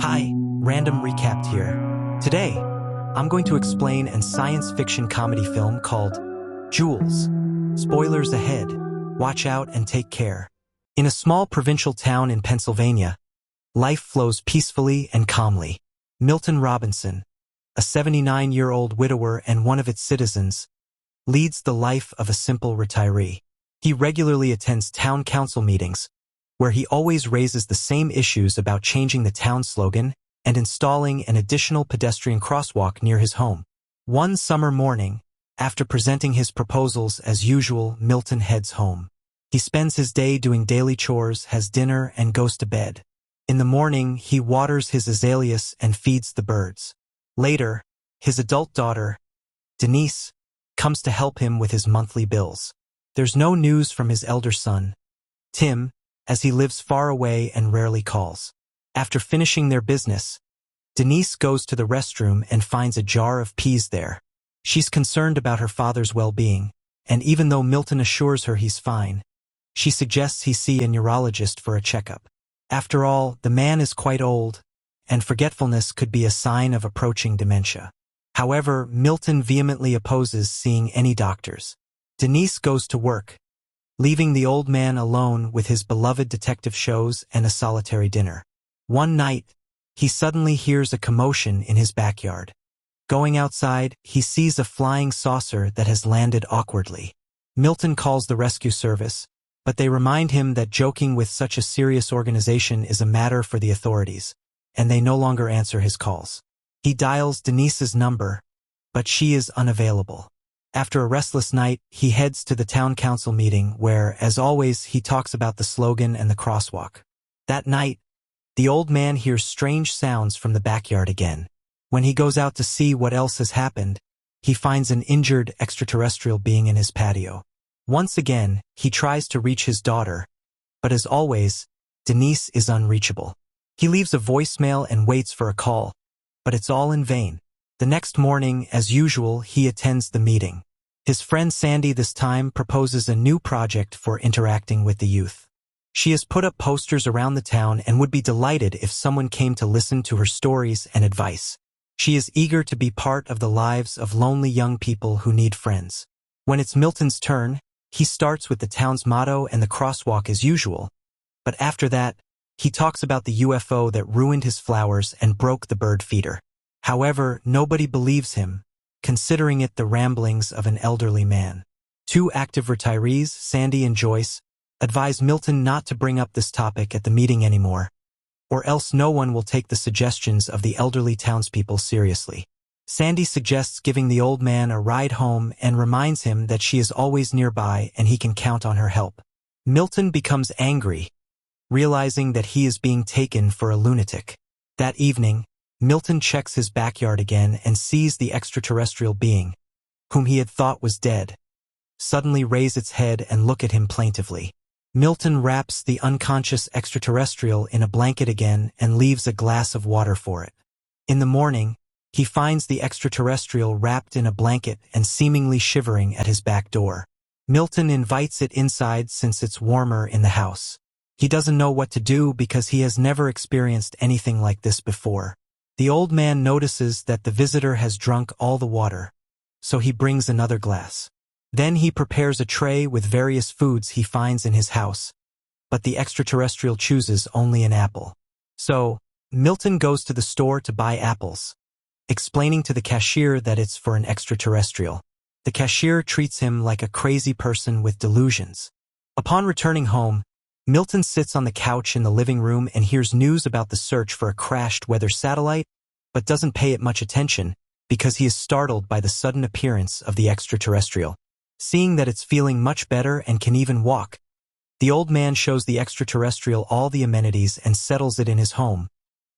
Hi, random recapped here. Today, I'm going to explain a science fiction comedy film called Jules. Spoilers ahead. Watch out and take care. In a small provincial town in Pennsylvania, life flows peacefully and calmly. Milton Robinson, a 79-year-old widower and one of its citizens, leads the life of a simple retiree. He regularly attends town council meetings, where he always raises the same issues about changing the town slogan and installing an additional pedestrian crosswalk near his home. One summer morning, after presenting his proposals as usual, Milton heads home. He spends his day doing daily chores, has dinner, and goes to bed. In the morning, he waters his azaleas and feeds the birds. Later, his adult daughter, Denise, comes to help him with his monthly bills. There's no news from his elder son, Tim, as he lives far away and rarely calls. After finishing their business, Denise goes to the restroom and finds a jar of peas there. She's concerned about her father's well-being, and even though Milton assures her he's fine, she suggests he see a neurologist for a checkup. After all, the man is quite old, and forgetfulness could be a sign of approaching dementia. However, Milton vehemently opposes seeing any doctors. Denise goes to work, leaving the old man alone with his beloved detective shows and a solitary dinner. One night, he suddenly hears a commotion in his backyard. Going outside, he sees a flying saucer that has landed awkwardly. Milton calls the rescue service, but they remind him that joking with such a serious organization is a matter for the authorities, and they no longer answer his calls. He dials Denise's number, but she is unavailable. After a restless night, he heads to the town council meeting where, as always, he talks about the slogan and the crosswalk. That night, the old man hears strange sounds from the backyard again. When he goes out to see what else has happened, he finds an injured extraterrestrial being in his patio. Once again, he tries to reach his daughter, but as always, Denise is unreachable. He leaves a voicemail and waits for a call, but it's all in vain. The next morning, as usual, he attends the meeting. His friend Sandy this time proposes a new project for interacting with the youth. She has put up posters around the town and would be delighted if someone came to listen to her stories and advice. She is eager to be part of the lives of lonely young people who need friends. When it's Milton's turn, he starts with the town's motto and the crosswalk as usual, but after that, he talks about the UFO that ruined his flowers and broke the bird feeder. However, nobody believes him, considering it the ramblings of an elderly man. Two active retirees, Sandy and Joyce, advise Milton not to bring up this topic at the meeting anymore, or else no one will take the suggestions of the elderly townspeople seriously. Sandy suggests giving the old man a ride home and reminds him that she is always nearby and he can count on her help. Milton becomes angry, realizing that he is being taken for a lunatic. That evening, Milton checks his backyard again and sees the extraterrestrial being, whom he had thought was dead, suddenly raise its head and look at him plaintively. Milton wraps the unconscious extraterrestrial in a blanket again and leaves a glass of water for it. In the morning, he finds the extraterrestrial wrapped in a blanket and seemingly shivering at his back door. Milton invites it inside since it's warmer in the house. He doesn't know what to do because he has never experienced anything like this before. The old man notices that the visitor has drunk all the water, so he brings another glass. Then he prepares a tray with various foods he finds in his house, but the extraterrestrial chooses only an apple. So, Milton goes to the store to buy apples, explaining to the cashier that it's for an extraterrestrial. The cashier treats him like a crazy person with delusions. Upon returning home, Milton sits on the couch in the living room and hears news about the search for a crashed weather satellite, but doesn't pay it much attention because he is startled by the sudden appearance of the extraterrestrial. Seeing that it's feeling much better and can even walk, the old man shows the extraterrestrial all the amenities and settles it in his home,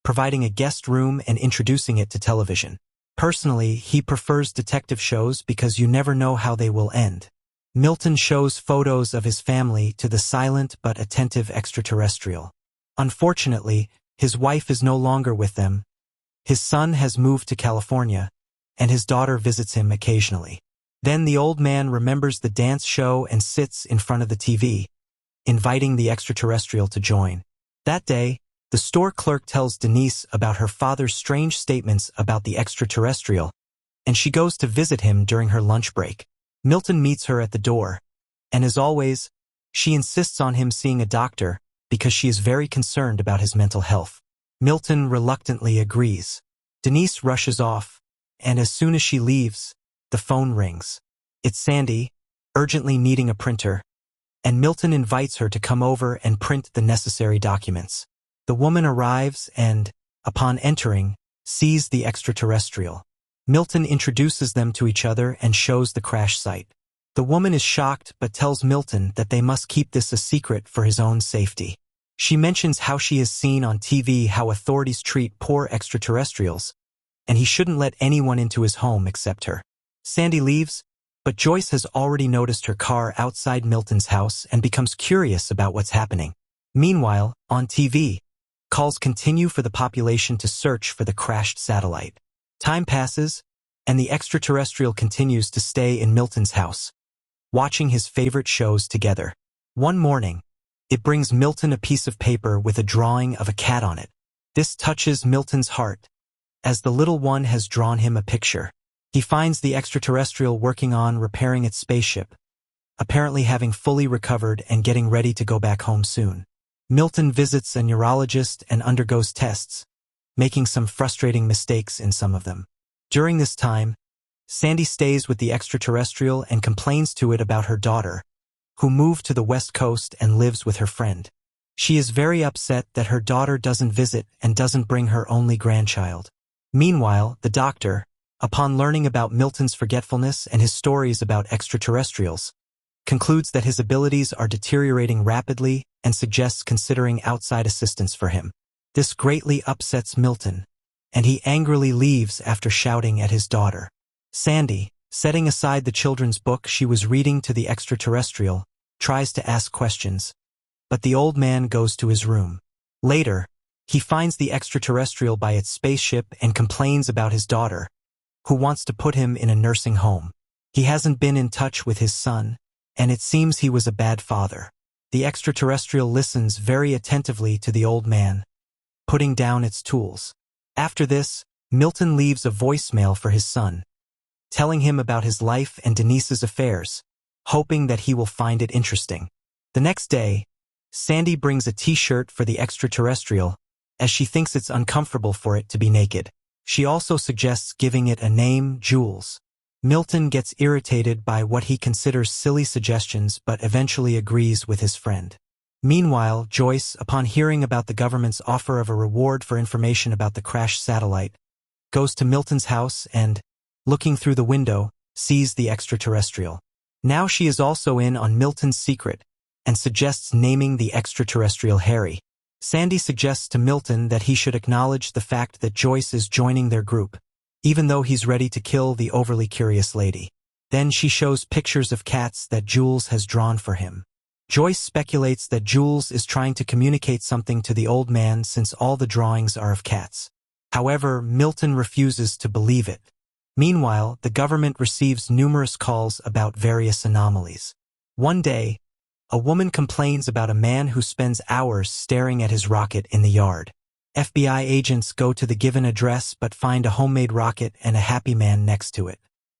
providing a guest room and introducing it to television. Personally, he prefers detective shows because you never know how they will end. Milton shows photos of his family to the silent but attentive extraterrestrial. Unfortunately, his wife is no longer with them. His son has moved to California, and his daughter visits him occasionally. Then the old man remembers the dance show and sits in front of the TV, inviting the extraterrestrial to join. That day, The store clerk tells Denise about her father's strange statements about the extraterrestrial, and she goes to visit him during her lunch break. Milton meets her at the door, and as always, she insists on him seeing a doctor because she is very concerned about his mental health. Milton reluctantly agrees. Denise rushes off, and as soon as she leaves, the phone rings. It's Sandy, urgently needing a printer, and Milton invites her to come over and print the necessary documents. The woman arrives and, upon entering, sees the extraterrestrial. Milton introduces them to each other and shows the crash site. The woman is shocked but tells Milton that they must keep this a secret for his own safety. She mentions how she has seen on TV how authorities treat poor extraterrestrials, and he shouldn't let anyone into his home except her. Sandy leaves, but Joyce has already noticed her car outside Milton's house and becomes curious about what's happening. Meanwhile, on TV, calls continue for the population to search for the crashed satellite. Time passes, and the extraterrestrial continues to stay in Milton's house, watching his favorite shows together. One morning, it brings Milton a piece of paper with a drawing of a cat on it. This touches Milton's heart, as the little one has drawn him a picture. He finds the extraterrestrial working on repairing its spaceship, apparently having fully recovered and getting ready to go back home soon. Milton visits a neurologist and undergoes tests, making some frustrating mistakes in some of them. During this time, Sandy stays with the extraterrestrial and complains to it about her daughter, who moved to the West Coast and lives with her friend. She is very upset that her daughter doesn't visit and doesn't bring her only grandchild. Meanwhile, the doctor, upon learning about Milton's forgetfulness and his stories about extraterrestrials, concludes that his abilities are deteriorating rapidly and suggests considering outside assistance for him. This greatly upsets Milton, and he angrily leaves after shouting at his daughter. Sandy, setting aside the children's book she was reading to the extraterrestrial, tries to ask questions, but the old man goes to his room. Later, he finds the extraterrestrial by its spaceship and complains about his daughter, who wants to put him in a nursing home. He hasn't been in touch with his son, and it seems he was a bad father. The extraterrestrial listens very attentively to the old man, putting down its tools. After this, Milton leaves a voicemail for his son, telling him about his life and Denise's affairs, hoping that he will find it interesting. The next day, Sandy brings a t-shirt for the extraterrestrial, as she thinks it's uncomfortable for it to be naked. She also suggests giving it a name, Jules. Milton gets irritated by what he considers silly suggestions but eventually agrees with his friend. Meanwhile, Joyce, upon hearing about the government's offer of a reward for information about the crashed satellite, goes to Milton's house and, looking through the window, sees the extraterrestrial. Now she is also in on Milton's secret and suggests naming the extraterrestrial Harry. Sandy suggests to Milton that he should acknowledge the fact that Joyce is joining their group, even though he's ready to kill the overly curious lady. Then she shows pictures of cats that Jules has drawn for him. Joyce speculates that Jules is trying to communicate something to the old man since all the drawings are of cats. However, Milton refuses to believe it. Meanwhile, the government receives numerous calls about various anomalies. One day, a woman complains about a man who spends hours staring at his rocket in the yard. FBI agents go to the given address but find a homemade rocket and a happy man next to it.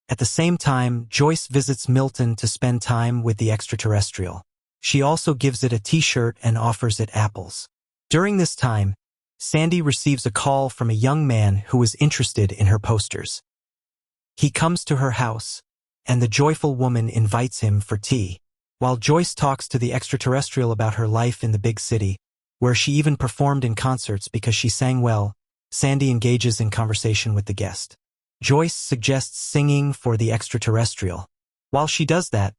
At the same time, Joyce visits Milton to spend time with the extraterrestrial. She also gives it a t-shirt and offers it apples. During this time, Sandy receives a call from a young man who is interested in her posters. He comes to her house, and the joyful woman invites him for tea. While Joyce talks to the extraterrestrial about her life in the big city, where she even performed in concerts because she sang well, Sandy engages in conversation with the guest. Joyce suggests singing for the extraterrestrial. While she does that,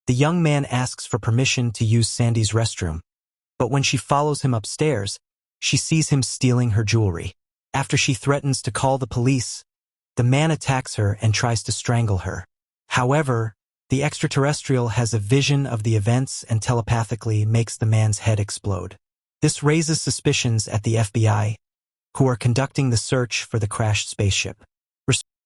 the young man asks for permission to use Sandy's restroom, but when she follows him upstairs, she sees him stealing her jewelry. After she threatens to call the police, the man attacks her and tries to strangle her. However, the extraterrestrial has a vision of the events and telepathically makes the man's head explode. This raises suspicions at the FBI, who are conducting the search for the crashed spaceship.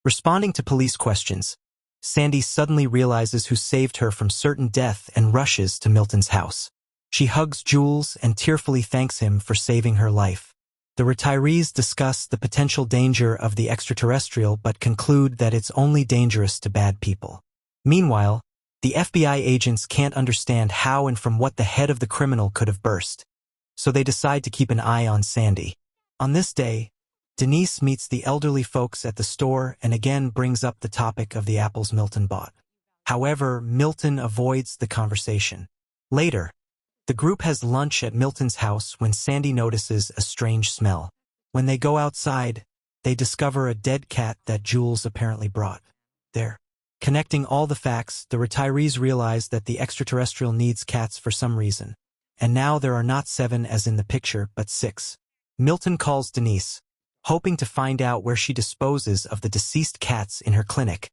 Responding to police questions, Sandy suddenly realizes who saved her from certain death and rushes to Milton's house. She hugs Jules and tearfully thanks him for saving her life. The retirees discuss the potential danger of the extraterrestrial but conclude that it's only dangerous to bad people. Meanwhile, the FBI agents can't understand how and from what the head of the criminal could have burst, so they decide to keep an eye on Sandy. On this day, Denise meets the elderly folks at the store and again brings up the topic of the apples Milton bought. However, Milton avoids the conversation. Later, the group has lunch at Milton's house when Sandy notices a strange smell. When they go outside, they discover a dead cat that Jules apparently brought there. Connecting all the facts, the retirees realize that the extraterrestrial needs cats for some reason. And now there are not 7 as in the picture, but 6. Milton calls Denise, hoping to find out where she disposes of the deceased cats in her clinic,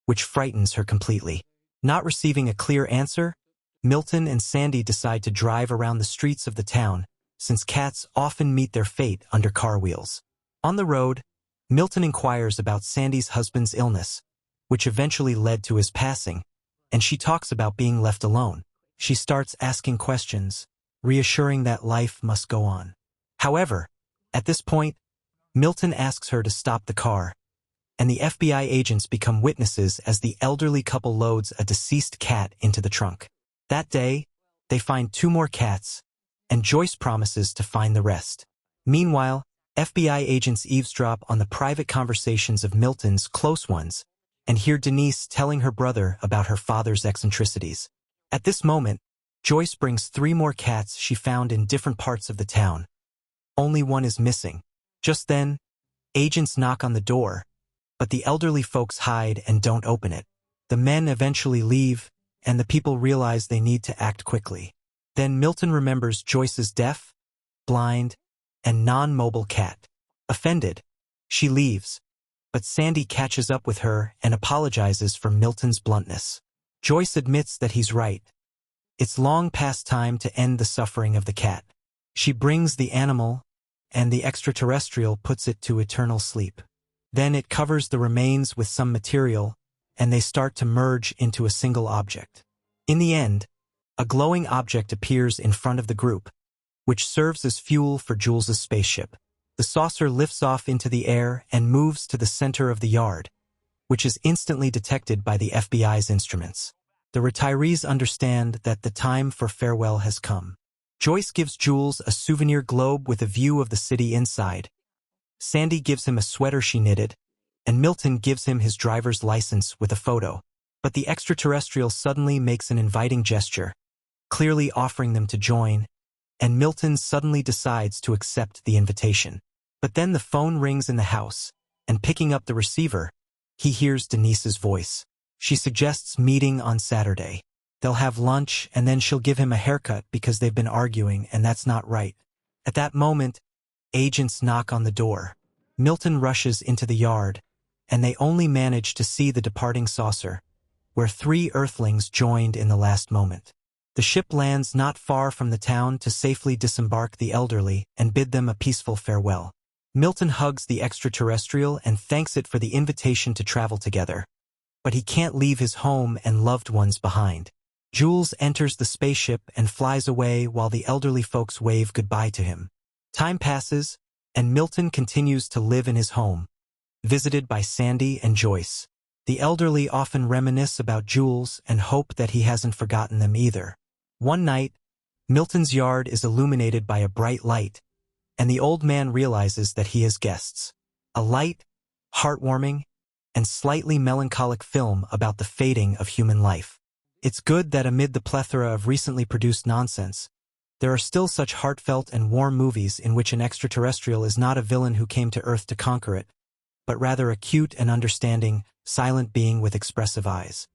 which frightens her completely. Not receiving a clear answer, Milton and Sandy decide to drive around the streets of the town, since cats often meet their fate under car wheels. On the road, Milton inquires about Sandy's husband's illness, which eventually led to his passing, and she talks about being left alone. She starts asking questions, reassuring that life must go on. However, at this point, Milton asks her to stop the car, and the FBI agents become witnesses as the elderly couple loads a deceased cat into the trunk. That day, they find 2 more cats, and Joyce promises to find the rest. Meanwhile, FBI agents eavesdrop on the private conversations of Milton's close ones and hear Denise telling her brother about her father's eccentricities. At this moment, Joyce brings 3 more cats she found in different parts of the town. Only one is missing. Just then, agents knock on the door, but the elderly folks hide and don't open it. The men eventually leave, and the people realize they need to act quickly. Then Milton remembers Joyce's deaf, blind, and non-mobile cat. Offended, she leaves, but Sandy catches up with her and apologizes for Milton's bluntness. Joyce admits that he's right. It's long past time to end the suffering of the cat. She brings the animal, and the extraterrestrial puts it to eternal sleep. Then it covers the remains with some material, and they start to merge into a single object. In the end, a glowing object appears in front of the group, which serves as fuel for Jules's spaceship. The saucer lifts off into the air and moves to the center of the yard, which is instantly detected by the FBI's instruments. The retirees understand that the time for farewell has come. Joyce gives Jules a souvenir globe with a view of the city inside. Sandy gives him a sweater she knitted, and Milton gives him his driver's license with a photo. But the extraterrestrial suddenly makes an inviting gesture, clearly offering them to join, and Milton suddenly decides to accept the invitation. But then the phone rings in the house, and picking up the receiver, he hears Denise's voice. She suggests meeting on Saturday. They'll have lunch, and then she'll give him a haircut because they've been arguing, and that's not right. At that moment, agents knock on the door. Milton rushes into the yard, and they only manage to see the departing saucer, where 3 Earthlings joined in the last moment. The ship lands not far from the town to safely disembark the elderly and bid them a peaceful farewell. Milton hugs the extraterrestrial and thanks it for the invitation to travel together. But he can't leave his home and loved ones behind. Jules enters the spaceship and flies away while the elderly folks wave goodbye to him. Time passes, and Milton continues to live in his home, visited by Sandy and Joyce. The elderly often reminisce about Jules and hope that he hasn't forgotten them either. One night, Milton's yard is illuminated by a bright light, and the old man realizes that he has guests. A light, heartwarming, and slightly melancholic film about the fading of human life. It's good that amid the plethora of recently produced nonsense, there are still such heartfelt and warm movies in which an extraterrestrial is not a villain who came to Earth to conquer it, but rather a cute and understanding, silent being with expressive eyes.